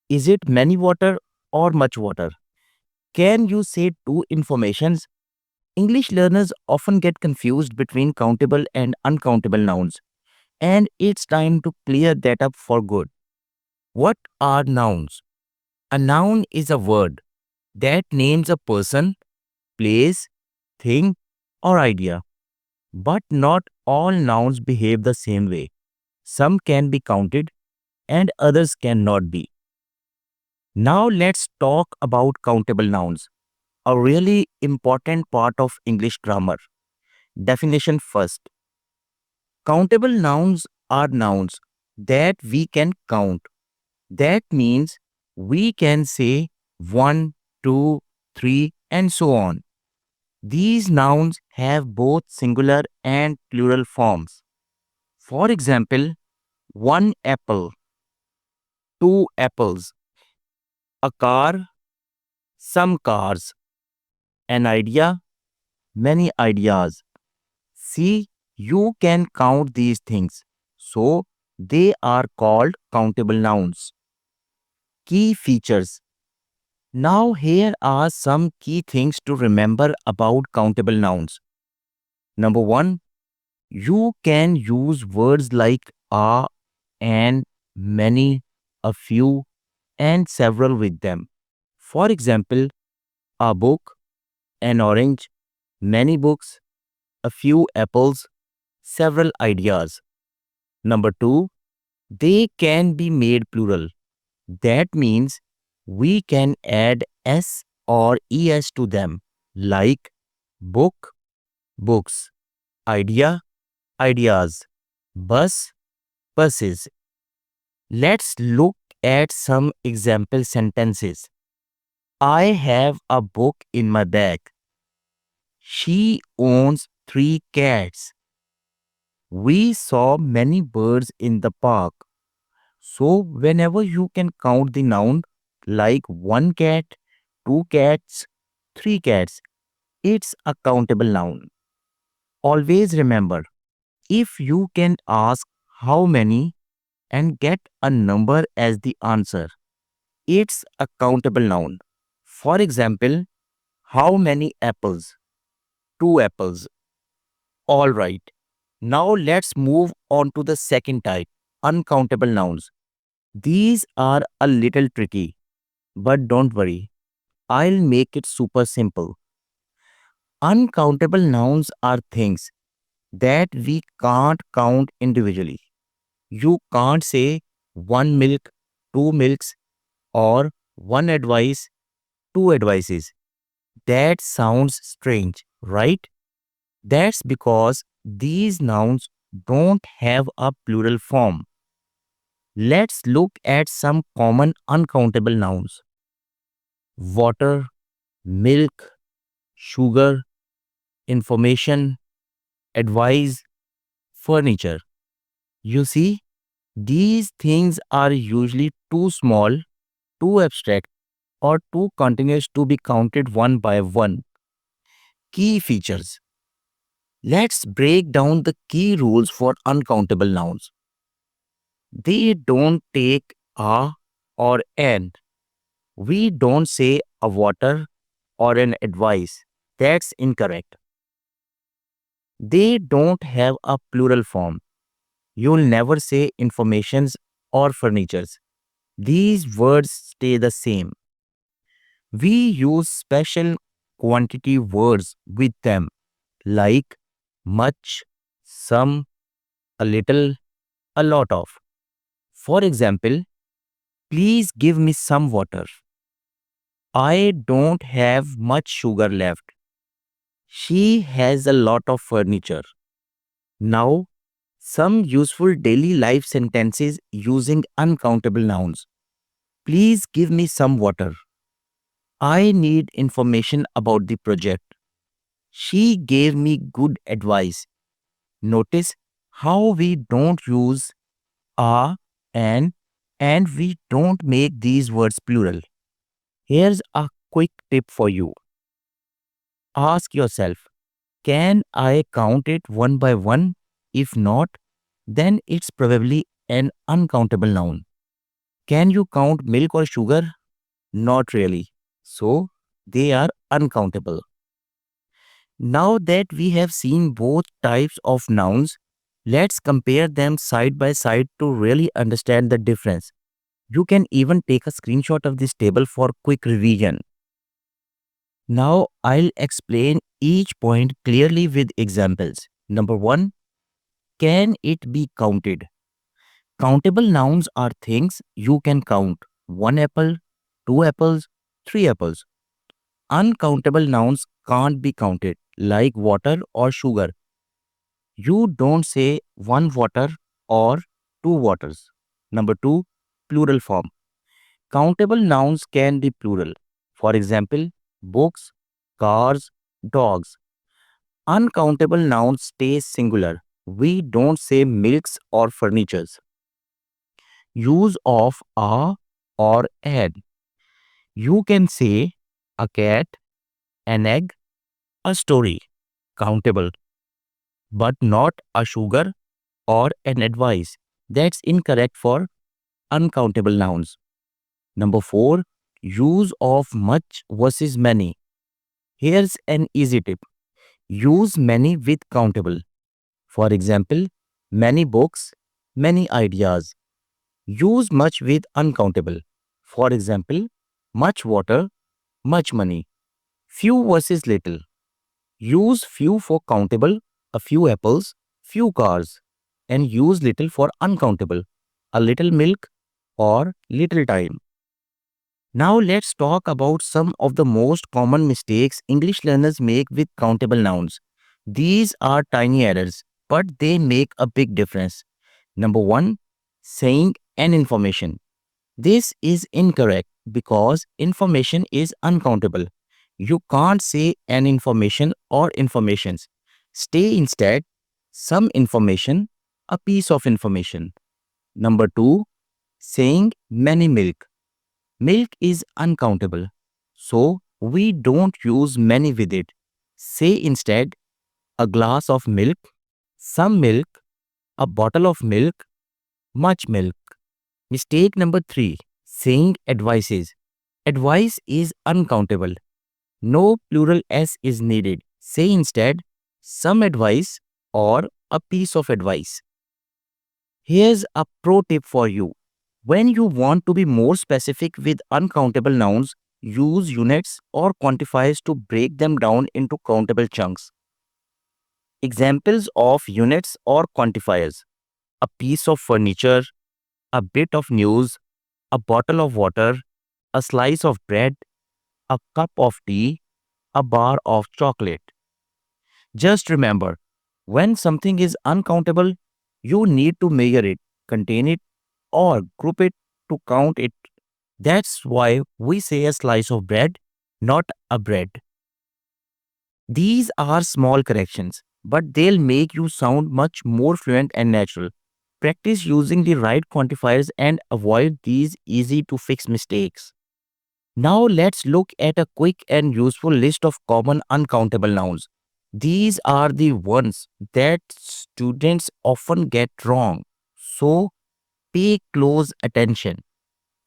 Is it many water or much water? Can you say two informations? English learners often get confused between countable and uncountable nouns, and it's time to clear that up for good. What are nouns? A noun is a word that names a person, place, thing, or idea. But not all nouns behave the same way. Some can be counted and others cannot be. Now let's talk about countable nouns, a really important part of English grammar. Definition first. Countable nouns are nouns that we can count. That means we can say one, two, three, and so on. These nouns have both singular and plural forms. For example, one apple, two apples, a car, some cars, an idea, many ideas. See, you can count these things. So, they are called countable nouns. Key features. Now, here are some key things to remember about countable nouns. Number one, you can use words like a, and, many, a few, and several with them. For example, a book, an orange, many books, a few apples, several ideas. Number two, they can be made plural. That means we can add s or es to them, like book, books, idea, ideas, bus, buses. Let's look at some example sentences. I have a book in my bag. She owns three cats. We saw many birds in the park. So, whenever you can count the noun like one cat, two cats, three cats, it's a countable noun. Always remember, if you can ask how many and get a number as the answer, it's a countable noun. For example, how many apples? Two apples. All right. Now let's move on to the second type, uncountable nouns. These are a little tricky, but don't worry, I'll make it super simple. Uncountable nouns are things that we can't count individually. You can't say one milk, two milks, or one advice, two advices. That sounds strange, right? That's because these nouns don't have a plural form. Let's look at some common uncountable nouns: water, milk, sugar, information, advice, furniture. You see, these things are usually too small, too abstract, or too continuous to be counted one by one. Key features. Let's break down the key rules for uncountable nouns. They don't take a or an. We don't say a water or an advice. That's incorrect. They don't have a plural form. You'll never say informations or furnitures. These words stay the same. We use special quantity words with them, like much, some, a little, a lot of. For example, please give me some water. I don't have much sugar left. She has a lot of furniture. Now, some useful daily life sentences using uncountable nouns. Please give me some water. I need information about the project. She gave me good advice. Notice how we don't use a, and we don't make these words plural. Here's a quick tip for you. Ask yourself, can I count it one by one? If not, then it's probably an uncountable noun. Can you count milk or sugar? Not really. So, they are uncountable. Now that we have seen both types of nouns, let's compare them side by side to really understand the difference. You can even take a screenshot of this table for quick revision. Now I'll explain each point clearly with examples. Number 1, can it be counted? Countable nouns are things you can count. 1 apple, 2 apples, 3 apples. Uncountable nouns can't be counted, like water or sugar. You don't say 1 water or 2 waters. Number 2, plural form. Countable nouns can be plural. For example, books, cars, dogs. Uncountable nouns stay singular. We don't say milks or furnitures. Use of a or an. You can say a cat, an egg, a story. Countable, but not a sugar or an advice. That's incorrect for uncountable nouns. Number 4, use of much versus many. Here's an easy tip. Use many with countable. For example, many books, many ideas. Use much with uncountable. For example, much water, much money. Few versus little. Use few for countable, a few apples, few cars. And use little for uncountable, a little milk or little time. Now let's talk about some of the most common mistakes English learners make with countable nouns. These are tiny errors, but they make a big difference. Number 1, saying an information. This is incorrect because information is uncountable. You can't say an information or informations. Stay instead some information, a piece of information. Number 2, saying many milk. Milk is uncountable, so we don't use many with it. Say instead a glass of milk, some milk, a bottle of milk, much milk. Mistake number 3, saying advices. Advice is uncountable. No plural S is needed. Say instead some advice or a piece of advice. Here's a pro tip for you. When you want to be more specific with uncountable nouns, use units or quantifiers to break them down into countable chunks. Examples of units or quantifiers: a piece of furniture, a bit of news, a bottle of water, a slice of bread, a cup of tea, a bar of chocolate. Just remember, when something is uncountable, you need to measure it, contain it, or group it to count it. That's why we say a slice of bread, not a bread. These are small corrections, but they'll make you sound much more fluent and natural. Practice using the right quantifiers and avoid these easy to fix mistakes. Now let's look at a quick and useful list of common uncountable nouns. These are the ones that students often get wrong. So pay close attention.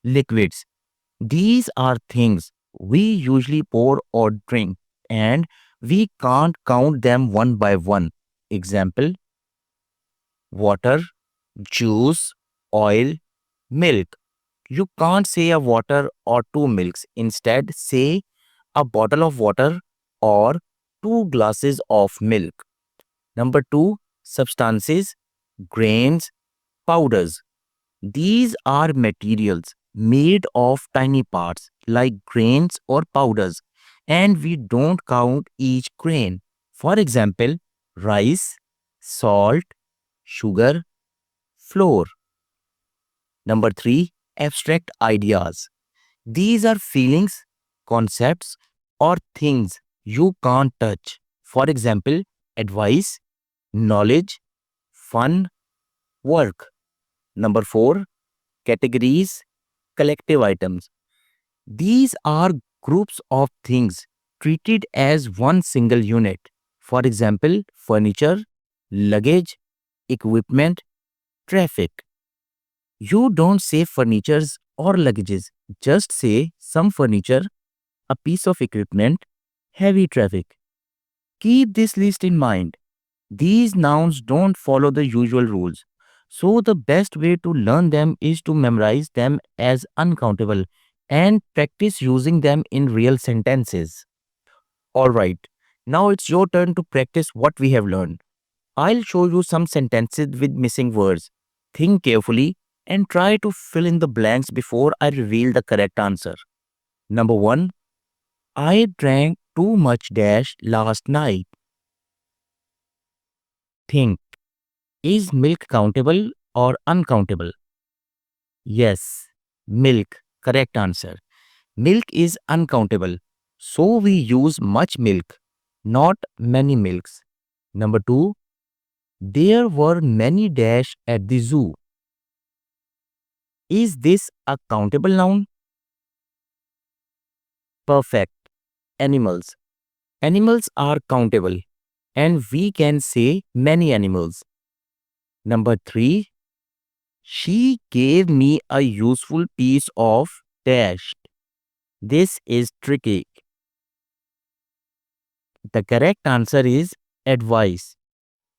Liquids. These are things we usually pour or drink, and we can't count them one by one. Example: water, juice, oil, milk. You can't say a water or two milks. Instead, say a bottle of water or two glasses of milk. Number 2, substances, grains, powders. These are materials made of tiny parts like grains or powders, and we don't count each grain. For example, rice, salt, sugar, flour. Number 3, abstract ideas. These are feelings, concepts, or things you can't touch. For example, advice, knowledge, fun, work. Number 4, categories, collective items. These are groups of things treated as one single unit. For example, furniture, luggage, equipment, traffic. You don't say furnitures or luggages. Just say some furniture, a piece of equipment, heavy traffic. Keep this list in mind. These nouns don't follow the usual rules. So the best way to learn them is to memorize them as uncountable and practice using them in real sentences. Alright, now it's your turn to practice what we have learned. I'll show you some sentences with missing words. Think carefully and try to fill in the blanks before I reveal the correct answer. Number 1. I drank too much dash last night. Think. Is milk countable or uncountable? Yes, milk. Correct answer. Milk is uncountable. So we use much milk, not many milks. Number 2. There were many dash at the zoo. Is this a countable noun? Perfect. Animals. Animals are countable and we can say many animals. Number 3. She gave me a useful piece of dash. This is tricky. The correct answer is advice.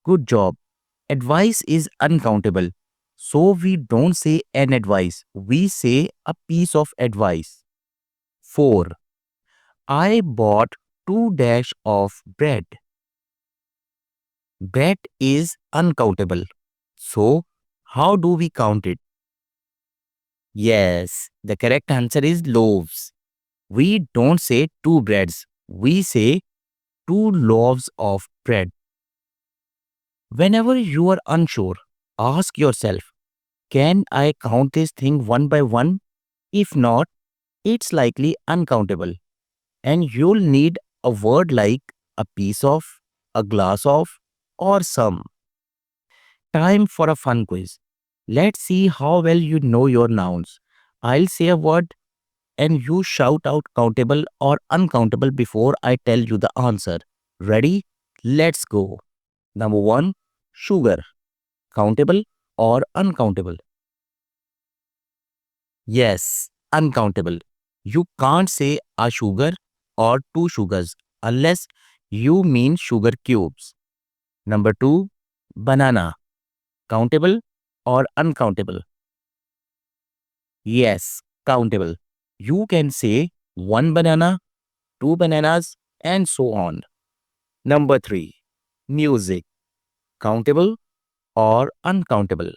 Good job. Advice is uncountable. So we don't say an advice. We say a piece of advice. 4. I bought 2 dash of bread. Bread is uncountable. So how do we count it? Yes, the correct answer is loaves. We don't say 2 breads. We say 2 loaves of bread. Whenever you are unsure, ask yourself, can I count this thing one by one? If not, it's likely uncountable. And you'll need a word like a piece of, a glass of, or some. Time for a fun quiz. Let's see how well you know your nouns. I'll say a word and you shout out countable or uncountable before I tell you the answer. Ready? Let's go. Number 1. Sugar. Countable or uncountable? Yes, uncountable. You can't say a sugar or 2 sugars unless you mean sugar cubes. Number 2. Banana. Countable or uncountable? Yes, countable. You can say 1 banana, 2 bananas, and so on. Number 3. Music. Countable or uncountable?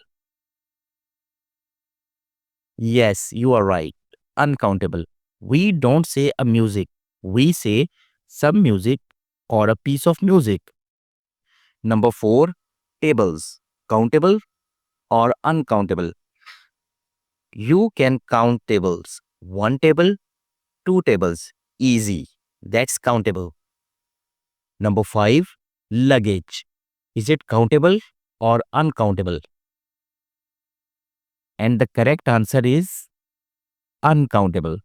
Yes, you are right. Uncountable. We don't say a music. We say some music or a piece of music. Number 4. Tables. Countable or uncountable? You can count tables. 1 table, 2 tables. Easy. That's countable. Number 5. Luggage. Is it countable or uncountable? And the correct answer is uncountable.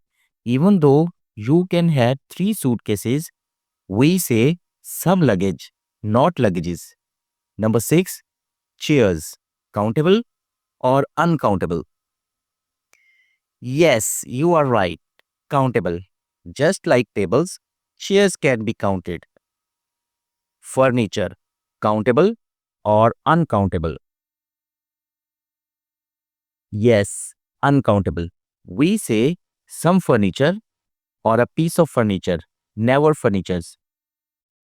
Even though you can have 3 suitcases, we say some luggage, not luggages. Number 6. Chairs. Countable or uncountable? Yes, you are right. Countable. Just like tables, chairs can be counted. Furniture. Countable or uncountable? Yes, uncountable. We say some furniture or a piece of furniture, never furnitures.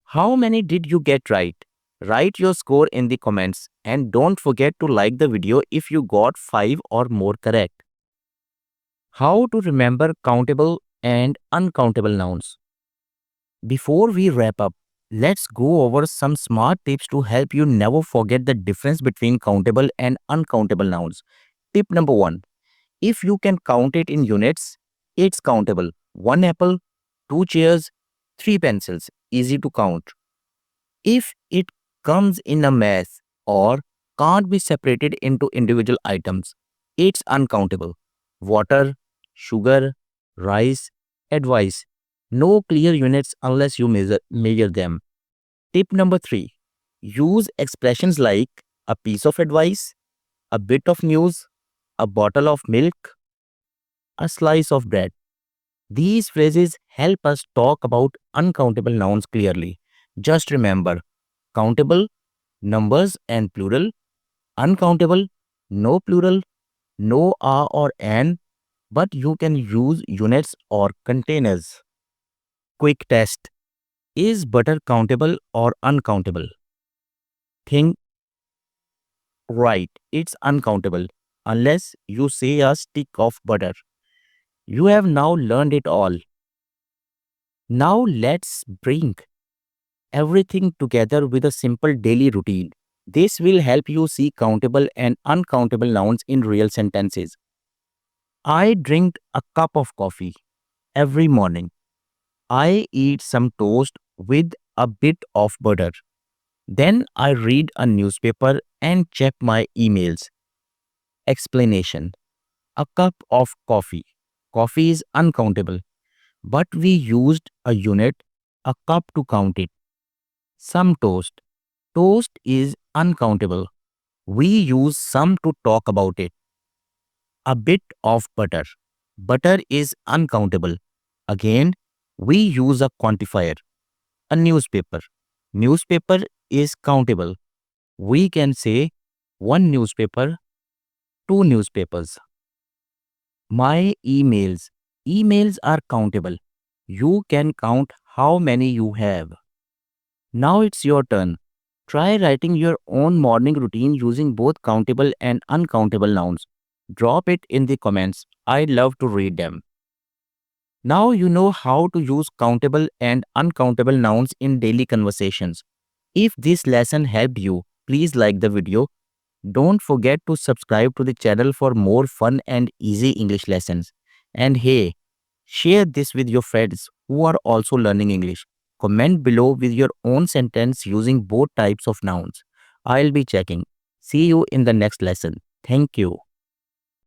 How many did you get right? Write your score in the comments and don't forget to like the video if you got 5 or more correct. How to remember countable and uncountable nouns? Before we wrap up, let's go over some smart tips to help you never forget the difference between countable and uncountable nouns. Tip number 1. If you can count it in units, it's countable. 1 apple, 2 chairs, 3 pencils. Easy to count. If it comes in a mass or can't be separated into individual items, it's uncountable. Water, sugar, rice, advice. No clear units unless you measure them. Tip number 3. Use expressions like a piece of advice, a bit of news, a bottle of milk. a slice of bread. These phrases help us talk about uncountable nouns clearly. Just remember, countable, numbers and plural; uncountable, no plural, no a or an, but you can use units or containers. Quick test. Is butter countable or uncountable? Think right, it's uncountable unless you say a stick of butter. You have now learned it all. Now let's bring everything together with a simple daily routine. This will help you see countable and uncountable nouns in real sentences. I drink a cup of coffee every morning. I eat some toast with a bit of butter. Then I read a newspaper and check my emails. Explanation. A cup of coffee. Coffee is uncountable, but we used a unit, a cup, to count it. Some toast. Toast is uncountable. We use some to talk about it. A bit of butter. Butter is uncountable. Again, we use a quantifier. A newspaper. Newspaper is countable. We can say one newspaper, two newspapers. My emails. Emails are countable. You can count how many you have. Now it's your turn. Try writing your own morning routine using both countable and uncountable nouns. Drop it in the comments. I'd love to read them. Now you know how to use countable and uncountable nouns in daily conversations. If this lesson helped you, please like the video. Don't forget to subscribe to the channel for more fun and easy English lessons. And hey, share this with your friends who are also learning English. Comment below with your own sentence using both types of nouns. I'll be checking. See you in the next lesson. Thank you.